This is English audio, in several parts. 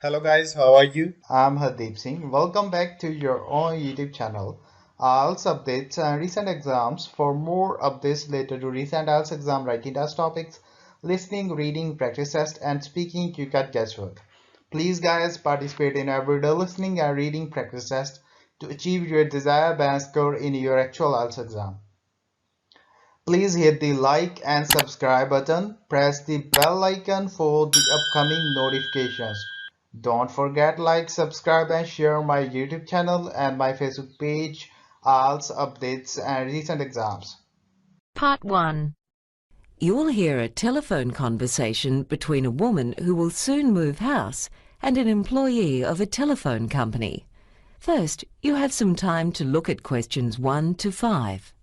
Hello guys, how are you? I'm Hardeep Singh. Welcome back to your own YouTube channel. IELTS updates and recent exams. For more updates related to recent IELTS exam writing test topics, listening, reading, practice test, and speaking, you got guesswork. Please guys participate in everyday listening and reading practice test to achieve your desired band score in your actual IELTS exam. Please hit the like and subscribe button. Press the bell icon for the upcoming notifications. Don't forget like, subscribe and share my YouTube channel and my Facebook page, IELTS updates and recent exams. Part 1. You'll hear a telephone conversation between a woman who will soon move house and an employee of a telephone company. First, you have some time to look at questions 1 to 5.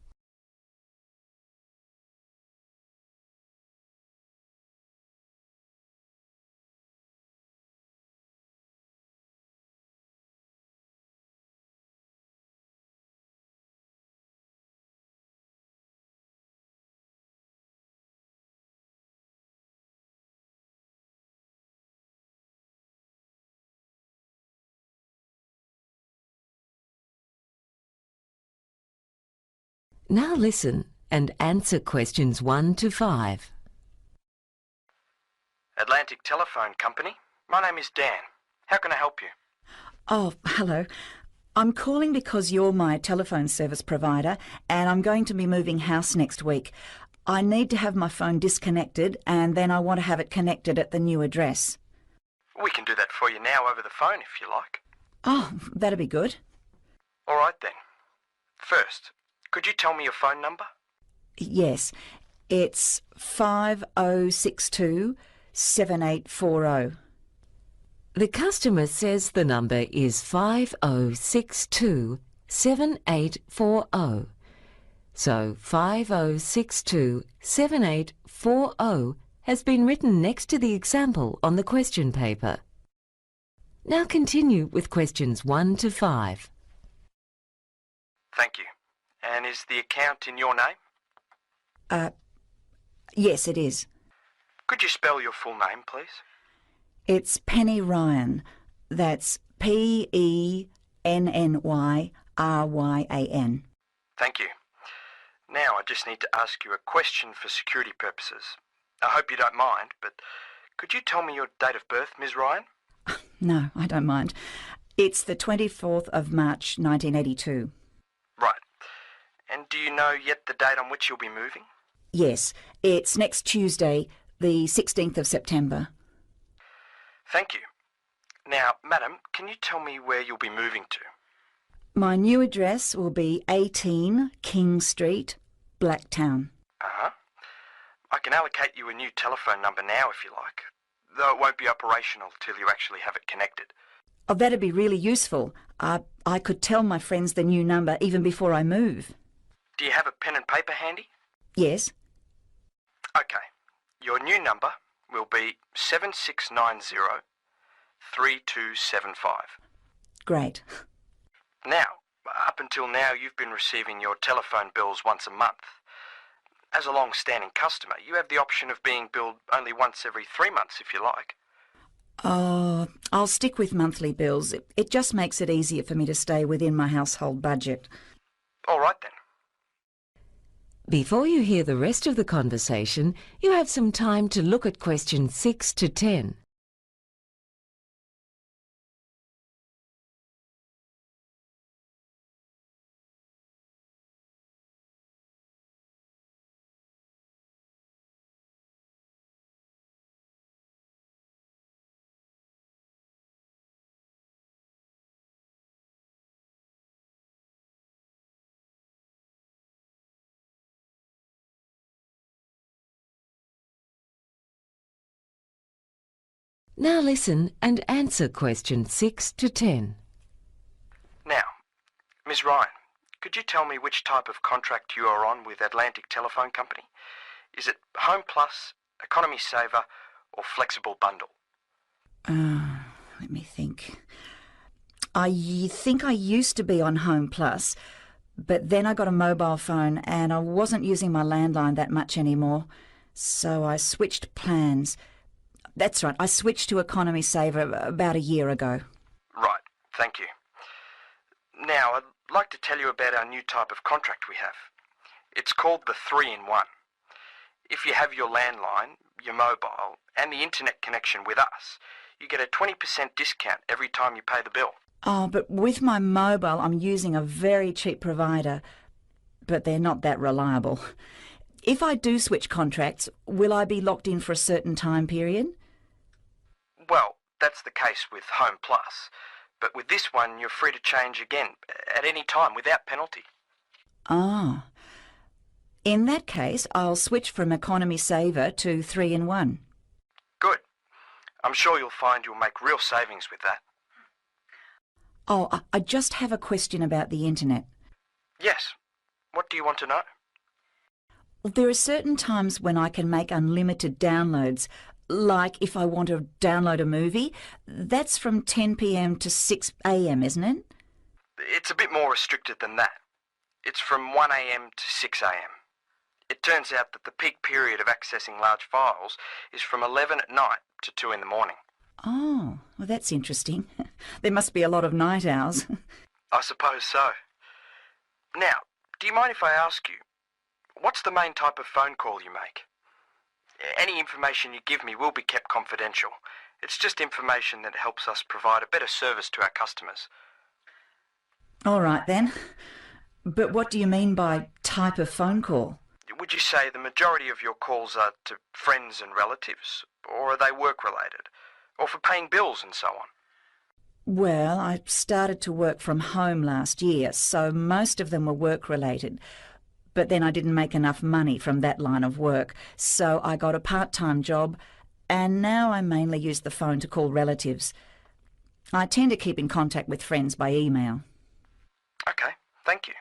Now listen and answer questions 1 to 5. Atlantic Telephone Company. My name is Dan. How can I help you? Oh, hello. I'm calling because you're my telephone service provider and I'm going to be moving house next week. I need to have my phone disconnected and then I want to have it connected at the new address. We can do that for you now over the phone if you like. Oh, that'd be good. All right then. First, could you tell me your phone number? Yes, it's 5062 7840. The customer says the number is 5062 7840. So 5062 7840 has been written next to the example on the question paper. Now continue with questions 1 to 5. Thank you. And is the account in your name? Yes, it is. Could you spell your full name, please? It's Penny Ryan. That's PENNYRYAN. Thank you. Now I just need to ask you a question for security purposes. I hope you don't mind, but could you tell me your date of birth, Ms. Ryan? No, I don't mind. It's the 24th of March 1982. Right. And do you know yet the date on which you'll be moving? Yes, it's next Tuesday, the 16th of September. Thank you. Now, madam, can you tell me where you'll be moving to? My new address will be 18 King Street, Blacktown. Uh-huh. I can allocate you a new telephone number now if you like, though it won't be operational till you actually have it connected. Oh, that'd be really useful. I could tell my friends the new number even before I move. Do you have a pen and paper handy? Yes. Okay. Your new number will be 7690-3275. Great. Now, up until now, you've been receiving your telephone bills once a month. As a long-standing customer, you have the option of being billed only once every 3 months if you like. Oh, I'll stick with monthly bills. It just makes it easier for me to stay within my household budget. All right then. Before you hear the rest of the conversation, you have some time to look at questions 6 to 10. Now listen and answer questions 6 to 10. Now, Ms. Ryan, could you tell me which type of contract you are on with Atlantic Telephone Company? Is it Home Plus, Economy Saver, or Flexible Bundle? Let me think. I think I used to be on Home Plus, but then I got a mobile phone and I wasn't using my landline that much anymore, so I switched plans. That's right. I switched to Economy Saver about a year ago. Right, thank you. Now, I'd like to tell you about our new type of contract we have. It's called the 3-in-1. If you have your landline, your mobile, and the internet connection with us, you get a 20% discount every time you pay the bill. Oh, but with my mobile, I'm using a very cheap provider, but they're not that reliable. If I do switch contracts, will I be locked in for a certain time period? Well, that's the case with Home Plus, but with this one you're free to change again at any time without penalty. Ah. In that case, I'll switch from Economy Saver to 3-in-1. Good. I'm sure you'll find you'll make real savings with that. Oh, I just have a question about the internet. Yes. What do you want to know? There are certain times when I can make unlimited downloads, like if I want to download a movie. That's from 10 p.m. to 6 a.m, isn't it? It's a bit more restricted than that. It's from 1 a.m. to 6 a.m. It turns out that the peak period of accessing large files is from 11 at night to 2 in the morning. Oh, well, that's interesting. There must be a lot of night owls. I suppose so. Now, do you mind if I ask you, what's the main type of phone call you make? Any information you give me will be kept confidential. It's just information that helps us provide a better service to our customers. All right then. But what do you mean by type of phone call? Would you say the majority of your calls are to friends and relatives, or are they work-related, or for paying bills and so on? Well, I started to work from home last year, so most of them were work-related. But then I didn't make enough money from that line of work, so I got a part-time job, and now I mainly use the phone to call relatives. I tend to keep in contact with friends by email. Okay, thank you.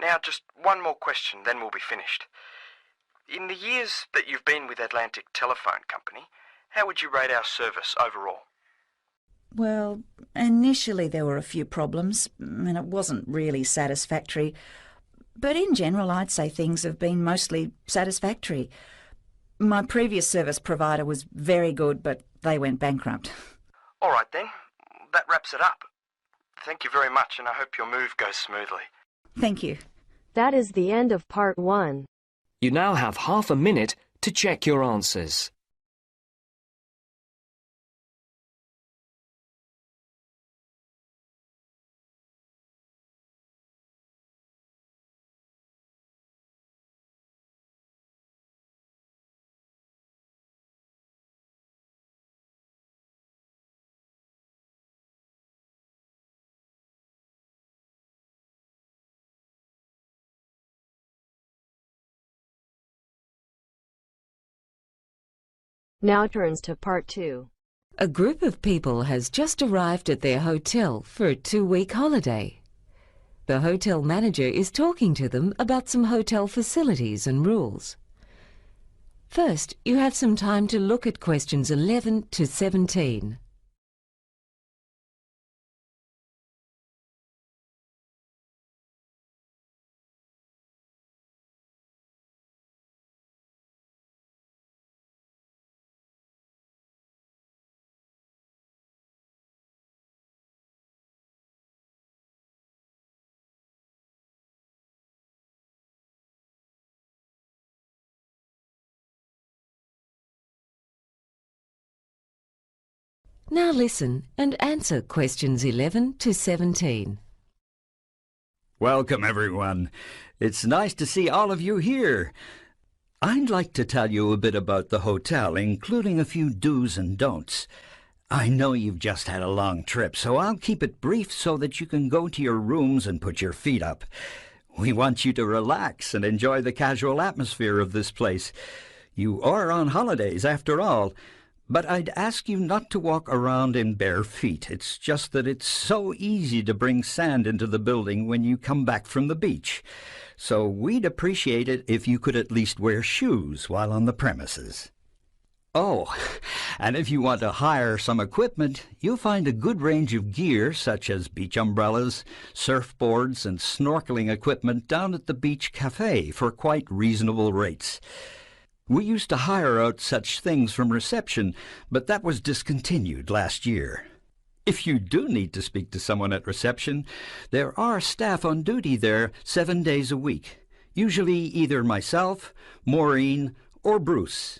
Now, just one more question, then we'll be finished. In the years that you've been with Atlantic Telephone Company, how would you rate our service overall? Well, initially there were a few problems, and it wasn't really satisfactory. But in general, I'd say things have been mostly satisfactory. My previous service provider was very good, but they went bankrupt. All right then, that wraps it up. Thank you very much, and I hope your move goes smoothly. Thank you. That is the end of part 1. You now have half a minute to check your answers. Now turns to part 2. A group of people has just arrived at their hotel for a 2-week holiday. The hotel manager is talking to them about some hotel facilities and rules. First, you have some time to look at questions 11 to 17. Now listen and answer questions 11 to 17. Welcome, everyone. It's nice to see all of you here. I'd like to tell you a bit about the hotel, including a few do's and don'ts. I know you've just had a long trip, so I'll keep it brief so that you can go to your rooms and put your feet up. We want you to relax and enjoy the casual atmosphere of this place. You are on holidays, after all. But I'd ask you not to walk around in bare feet. It's just that it's so easy to bring sand into the building when you come back from the beach. So we'd appreciate it if you could at least wear shoes while on the premises. Oh, and if you want to hire some equipment, you'll find a good range of gear such as beach umbrellas, surfboards, and snorkeling equipment down at the Beach Cafe for quite reasonable rates. We used to hire out such things from reception, but that was discontinued last year. If you do need to speak to someone at reception, there are staff on duty there 7 days a week, usually either myself, Maureen, or Bruce.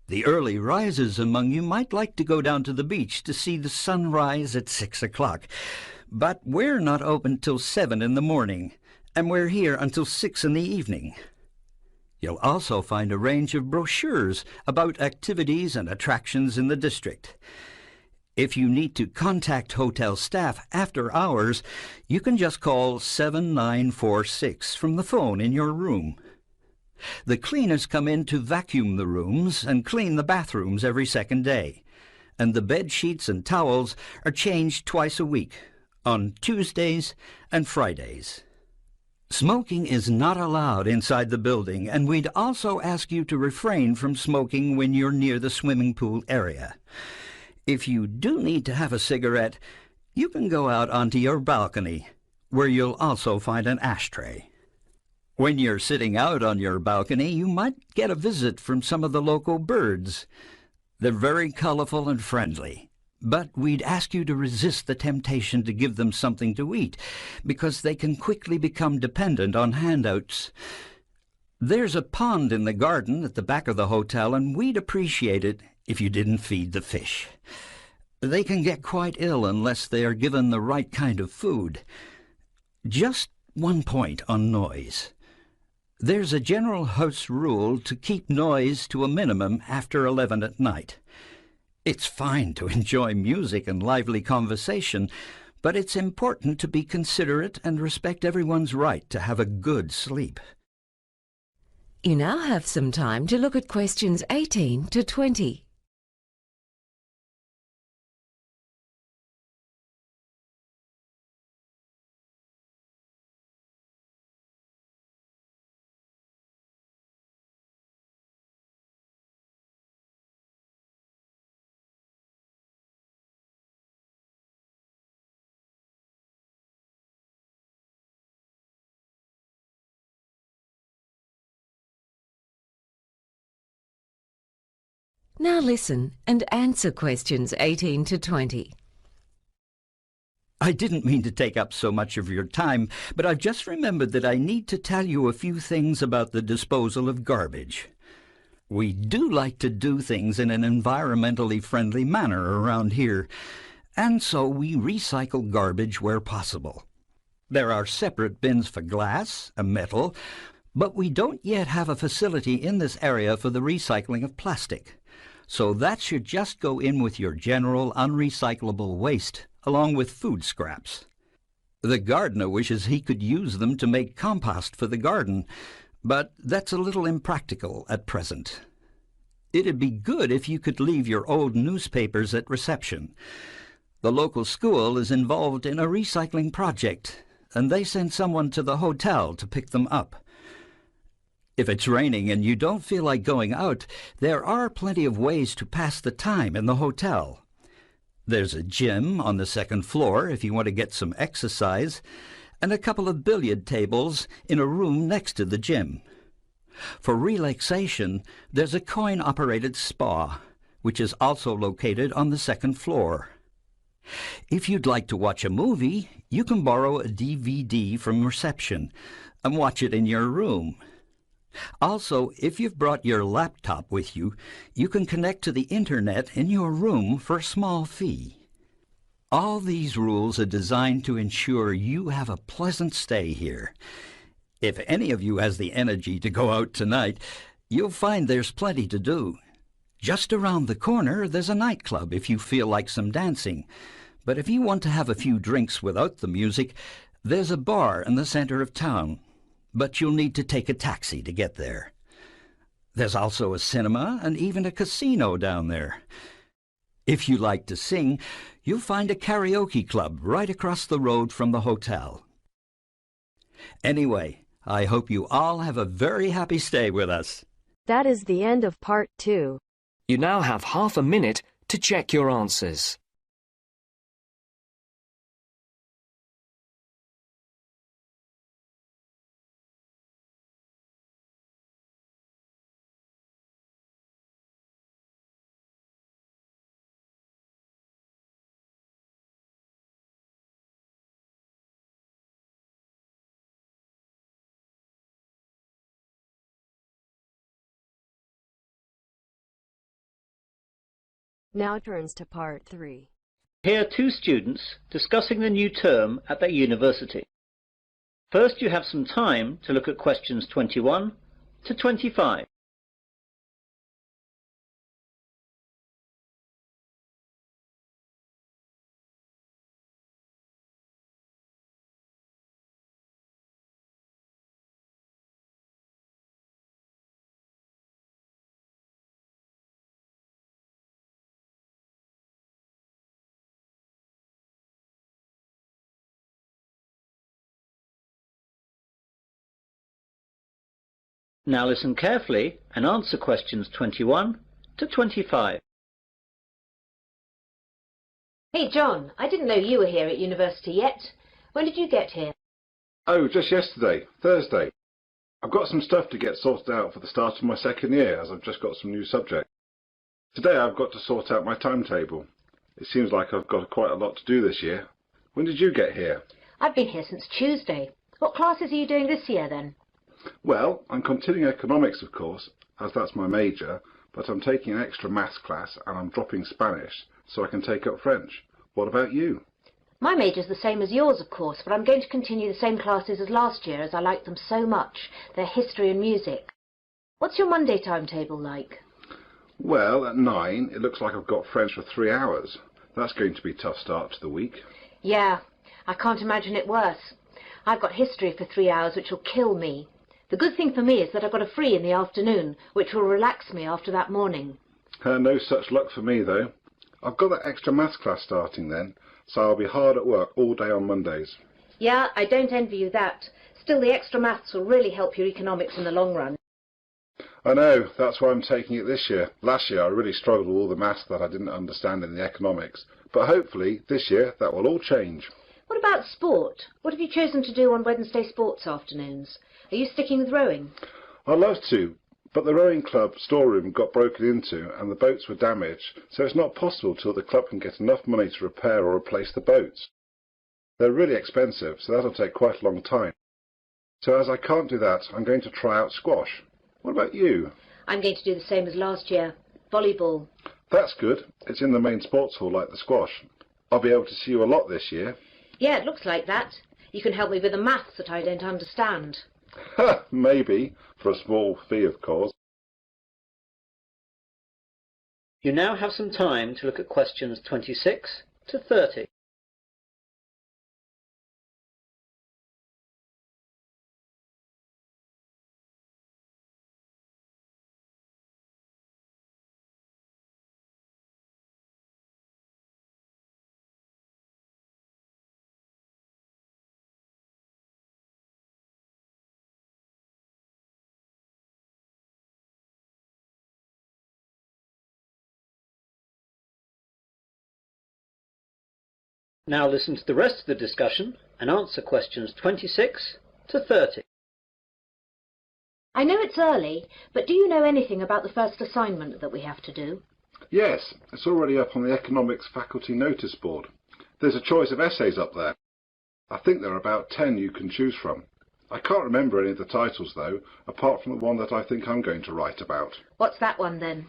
The early risers among you might like to go down to the beach to see the sun rise at 6 o'clock, but we're not open till 7 in the morning, and we're here until 6 in the evening. You'll also find a range of brochures about activities and attractions in the district. If you need to contact hotel staff after hours, you can just call 7946 from the phone in your room. The cleaners come in to vacuum the rooms and clean the bathrooms every second day, and the bed sheets and towels are changed twice a week, on Tuesdays and Fridays. Smoking is not allowed inside the building, and we'd also ask you to refrain from smoking when you're near the swimming pool area. If you do need to have a cigarette, you can go out onto your balcony, where you'll also find an ashtray. When you're sitting out on your balcony, you might get a visit from some of the local birds. They're very colorful and friendly, but we'd ask you to resist the temptation to give them something to eat, because they can quickly become dependent on handouts. There's a pond in the garden at the back of the hotel, and we'd appreciate it if you didn't feed the fish. They can get quite ill unless they are given the right kind of food. Just one point on noise. There's a general house rule to keep noise to a minimum after 11 at night. It's fine to enjoy music and lively conversation, but it's important to be considerate and respect everyone's right to have a good sleep. You now have some time to look at questions 18 to 20. Now listen and answer questions 18 to 20. I didn't mean to take up so much of your time, but I've just remembered that I need to tell you a few things about the disposal of garbage. We do like to do things in an environmentally friendly manner around here, and so we recycle garbage where possible. There are separate bins for glass and metal, but we don't yet have a facility in this area for the recycling of plastic. So that should just go in with your general unrecyclable waste, along with food scraps. The gardener wishes he could use them to make compost for the garden, but that's a little impractical at present. It'd be good if you could leave your old newspapers at reception. The local school is involved in a recycling project, and they send someone to the hotel to pick them up. If it's raining and you don't feel like going out, there are plenty of ways to pass the time in the hotel. There's a gym on the second floor if you want to get some exercise, and a couple of billiard tables in a room next to the gym. For relaxation, there's a coin-operated spa, which is also located on the second floor. If you'd like to watch a movie, you can borrow a DVD from reception and watch it in your room. Also, if you've brought your laptop with you, you can connect to the internet in your room for a small fee. All these rules are designed to ensure you have a pleasant stay here. If any of you has the energy to go out tonight, you'll find there's plenty to do. Just around the corner, there's a nightclub if you feel like some dancing. But if you want to have a few drinks without the music, there's a bar in the center of town. But you'll need to take a taxi to get there. There's also a cinema and even a casino down there. If you like to sing, you'll find a karaoke club right across the road from the hotel. Anyway, I hope you all have a very happy stay with us. That is the end of part 2. You now have half a minute to check your answers. Now turns to part 3. Here are two students discussing the new term at their university. First, you have some time to look at questions 21 to 25. Now listen carefully and answer questions 21 to 25. Hey John, I didn't know you were here at university yet. When did you get here? Oh, just yesterday, Thursday. I've got some stuff to get sorted out for the start of my second year, as I've just got some new subjects. Today I've got to sort out my timetable. It seems like I've got quite a lot to do this year. When did you get here? I've been here since Tuesday. What classes are you doing this year then? Well, I'm continuing economics, of course, as that's my major, but I'm taking an extra maths class and I'm dropping Spanish so I can take up French. What about you? My major's the same as yours, of course, but I'm going to continue the same classes as last year as I like them so much. They're history and music. What's your Monday timetable like? Well, at 9, it looks like I've got French for 3 hours. That's going to be a tough start to the week. Yeah, I can't imagine it worse. I've got history for 3 hours, which will kill me. The good thing for me is that I've got a free in the afternoon, which will relax me after that morning. No such luck for me, though. I've got that extra maths class starting then, so I'll be hard at work all day on Mondays. Yeah, I don't envy you that. Still, the extra maths will really help your economics in the long run. I know, that's why I'm taking it this year. Last year I really struggled with all the maths that I didn't understand in the economics, but hopefully this year that will all change. What about sport? What have you chosen to do on Wednesday sports afternoons? Are you sticking with rowing? I'd love to, but the rowing club storeroom got broken into and the boats were damaged, so it's not possible till the club can get enough money to repair or replace the boats. They're really expensive, so that'll take quite a long time. So as I can't do that, I'm going to try out squash. What about you? I'm going to do the same as last year. Volleyball. That's good. It's in the main sports hall like the squash. I'll be able to see you a lot this year. Yeah, it looks like that. You can help me with the maths that I don't understand. Maybe, for a small fee, of course. You now have some time to look at questions 26 to 30. Now listen to the rest of the discussion and answer questions 26 to 30. I know it's early, but do you know anything about the first assignment that we have to do? Yes, it's already up on the economics faculty notice board. There's a choice of essays up there. I think there are about 10 you can choose from. I can't remember any of the titles though, apart from the one that I think I'm going to write about. What's that one then?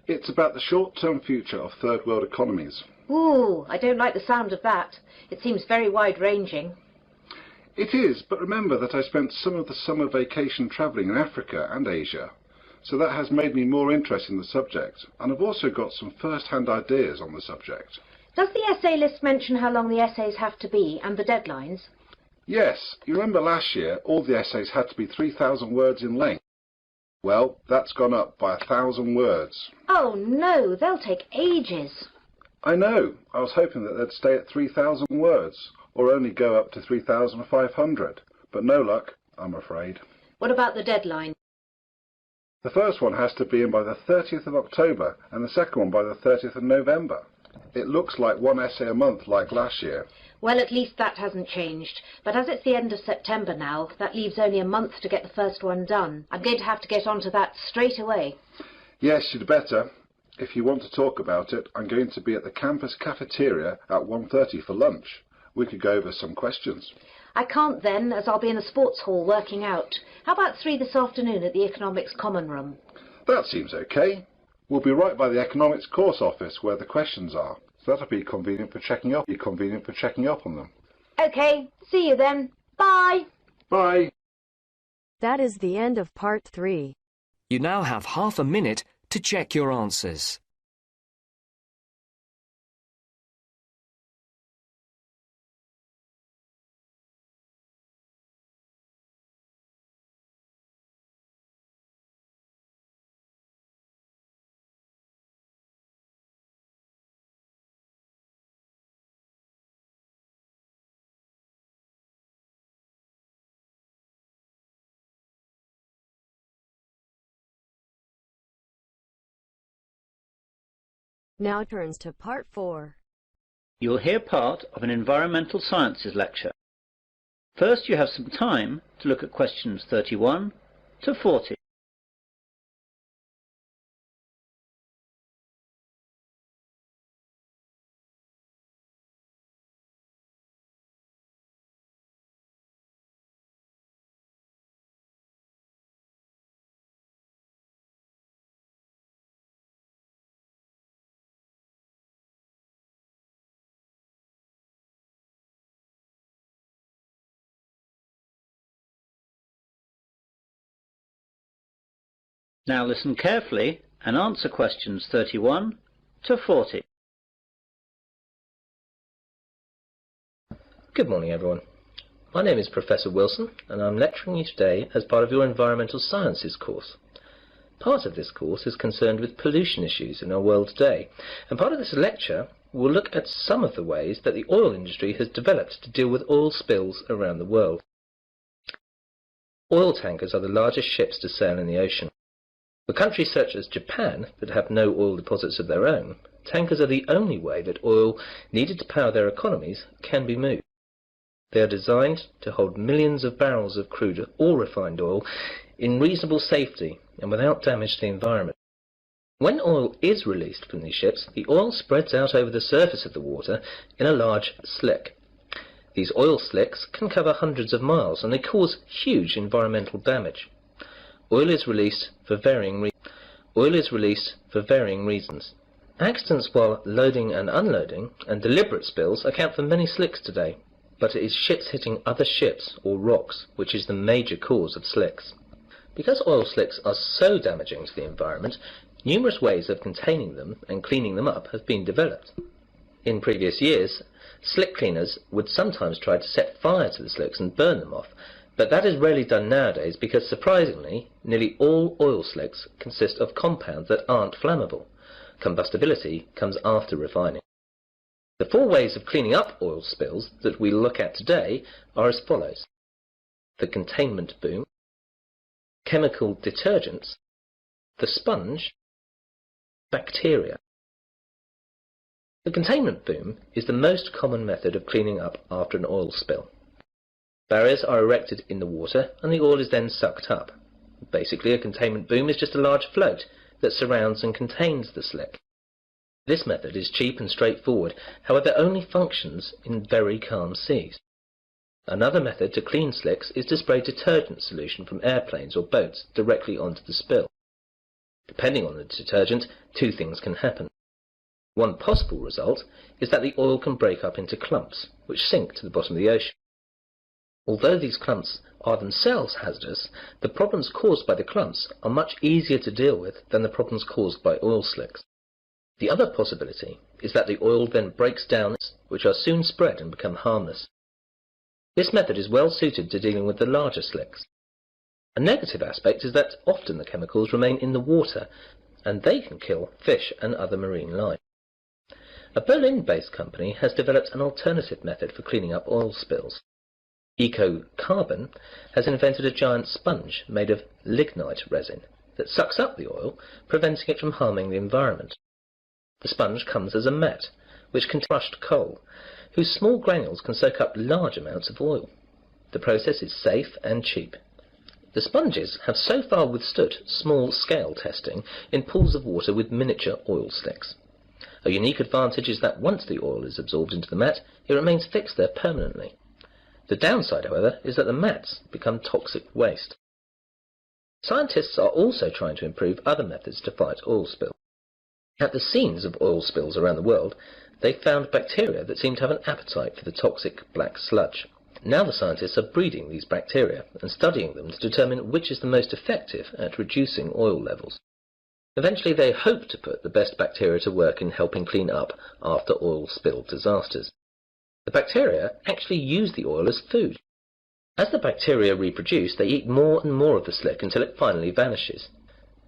It's about the short-term future of third world economies. Ooh, I don't like the sound of that. It seems very wide-ranging. It is, but remember that I spent some of the summer vacation travelling in Africa and Asia, so that has made me more interested in the subject, and I've also got some first-hand ideas on the subject. Does the essay list mention how long the essays have to be and the deadlines? Yes, you remember last year all the essays had to be 3,000 words in length. Well, that's gone up by 1,000 words. Oh no, they'll take ages. I know. I was hoping that they'd stay at 3,000 words, or only go up to 3,500. But no luck, I'm afraid. What about the deadline? The first one has to be in by the 30th of October, and the second one by the 30th of November. It looks like one essay a month like last year. Well, at least that hasn't changed. But as it's the end of September now, that leaves only a month to get the first one done. I'm going to have to get onto that straight away. Yes, you'd better. If you want to talk about it, I'm going to be at the campus cafeteria at 1:30 for lunch. We could go over some questions. I can't then, as I'll be in the sports hall working out. How about 3 this afternoon at the Economics Common Room? That seems okay. We'll be right by the economics course office where the questions are, so that'll be convenient for checking up on them. Okay, see you then. Bye. Bye. That is the end of part 3. You now have half a minute to check your answers. Now turns to part 4. You will hear part of an environmental sciences lecture. First, you have some time to look at questions 31 to 40. Now listen carefully and answer questions 31 to 40. Good morning, everyone. My name is Professor Wilson, and I'm lecturing you today as part of your Environmental Sciences course. Part of this course is concerned with pollution issues in our world today, and part of this lecture will look at some of the ways that the oil industry has developed to deal with oil spills around the world. Oil tankers are the largest ships to sail in the ocean. For countries such as Japan that have no oil deposits of their own, tankers are the only way that oil needed to power their economies can be moved. They are designed to hold millions of barrels of crude or refined oil in reasonable safety and without damage to the environment. When oil is released from these ships, the oil spreads out over the surface of the water in a large slick. These oil slicks can cover hundreds of miles, and they cause huge environmental damage. Oil is released for varying reasons. Accidents while loading and unloading and deliberate spills account for many slicks today, but it is ships hitting other ships or rocks which is the major cause of slicks. Because oil slicks are so damaging to the environment, numerous ways of containing them and cleaning them up have been developed. In previous years, slick cleaners would sometimes try to set fire to the slicks and burn them off, but that is rarely done nowadays because, surprisingly, nearly all oil slicks consist of compounds that aren't flammable. Combustibility comes after refining. The 4 ways of cleaning up oil spills that we'll look at today are as follows: the containment boom, chemical detergents, the sponge, bacteria. The containment boom is the most common method of cleaning up after an oil spill. Barriers are erected in the water and the oil is then sucked up. Basically, a containment boom is just a large float that surrounds and contains the slick. This method is cheap and straightforward, however only functions in very calm seas. Another method to clean slicks is to spray detergent solution from airplanes or boats directly onto the spill. Depending on the detergent, 2 things can happen. One possible result is that the oil can break up into clumps, which sink to the bottom of the ocean. Although these clumps are themselves hazardous, the problems caused by the clumps are much easier to deal with than the problems caused by oil slicks. The other possibility is that the oil then breaks down, which are soon spread and become harmless. This method is well suited to dealing with the larger slicks. A negative aspect is that often the chemicals remain in the water, and they can kill fish and other marine life. A Berlin-based company has developed an alternative method for cleaning up oil spills. Eco-Carbon has invented a giant sponge made of lignite resin that sucks up the oil, preventing it from harming the environment. The sponge comes as a mat, which contains crushed coal, whose small granules can soak up large amounts of oil. The process is safe and cheap. The sponges have so far withstood small-scale testing in pools of water with miniature oil slicks. A unique advantage is that once the oil is absorbed into the mat, it remains fixed there permanently. The downside, however, is that the mats become toxic waste. Scientists are also trying to improve other methods to fight oil spill. At the scenes of oil spills around the world, they found bacteria that seemed to have an appetite for the toxic black sludge. Now the scientists are breeding these bacteria and studying them to determine which is the most effective at reducing oil levels. Eventually they hope to put the best bacteria to work in helping clean up after oil spill disasters. The bacteria actually use the oil as food. As the bacteria reproduce, they eat more and more of the slick until it finally vanishes.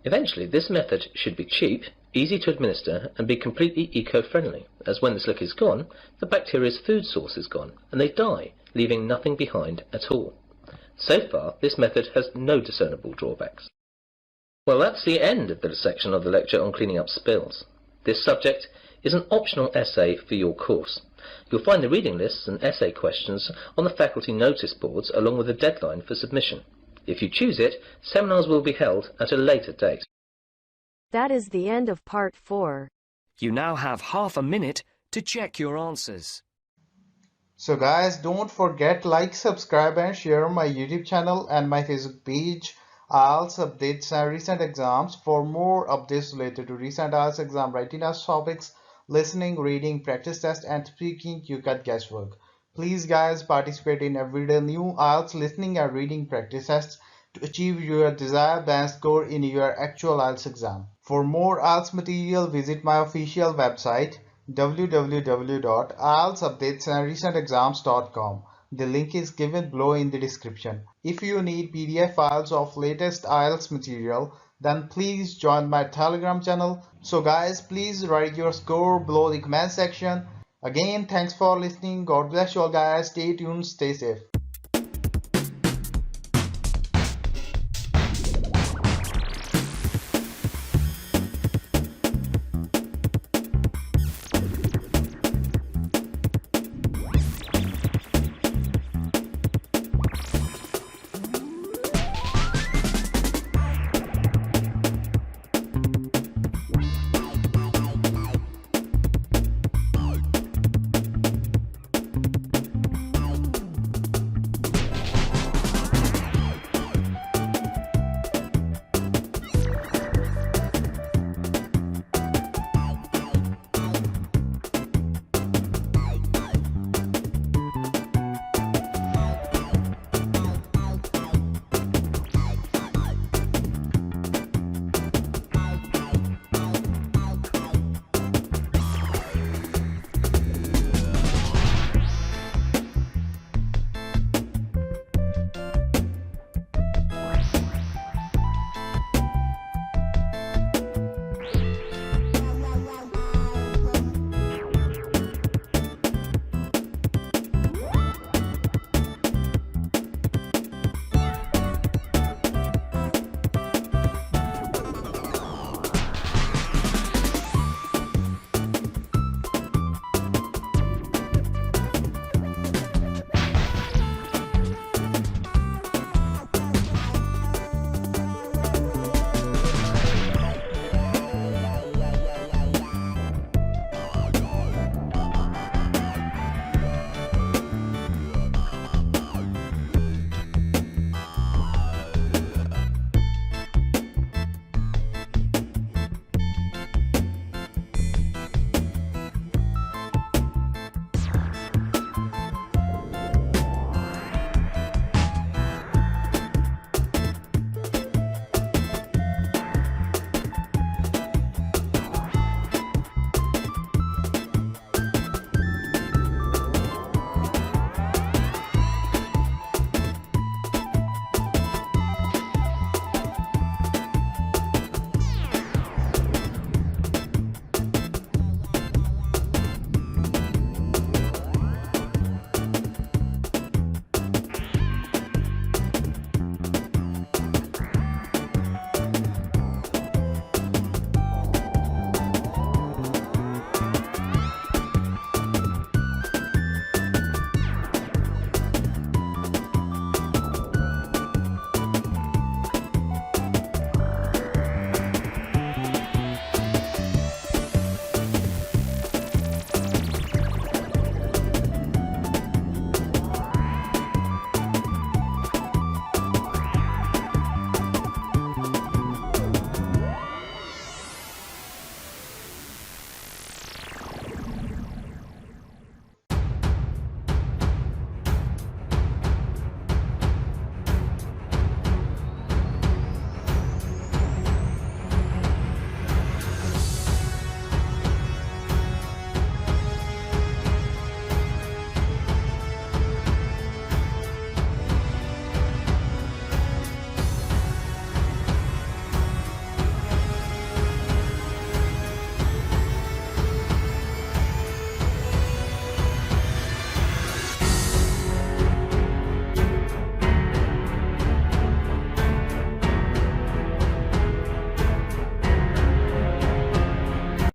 Eventually this method should be cheap, easy to administer, and be completely eco-friendly, as when the slick is gone, the bacteria's food source is gone, and they die, leaving nothing behind at all. So far, this method has no discernible drawbacks. Well, that's the end of the section of the lecture on cleaning up spills. This subject is an optional essay for your course. You'll find the reading lists and essay questions on the faculty notice boards along with a deadline for submission. If you choose it, seminars will be held at a later date. That is the end of part 4. You now have half a minute to check your answers. So guys, don't forget like, subscribe and share my YouTube channel and my Facebook page. IELTS updates and recent exams. For more updates related to recent IELTS exam writing test topics, listening, reading, practice test and speaking, you got guesswork. Please guys, participate in everyday new IELTS listening and reading practice tests to achieve your desired band score in your actual IELTS exam. For more IELTS material, visit my official website www.ieltsupdatesandrecentexams.com. The link is given below in the description. If you need PDF files of latest IELTS material, then please join my Telegram channel. So guys, please write your score below the comment section. Again, thanks for listening. God bless you all guys. Stay tuned, stay safe.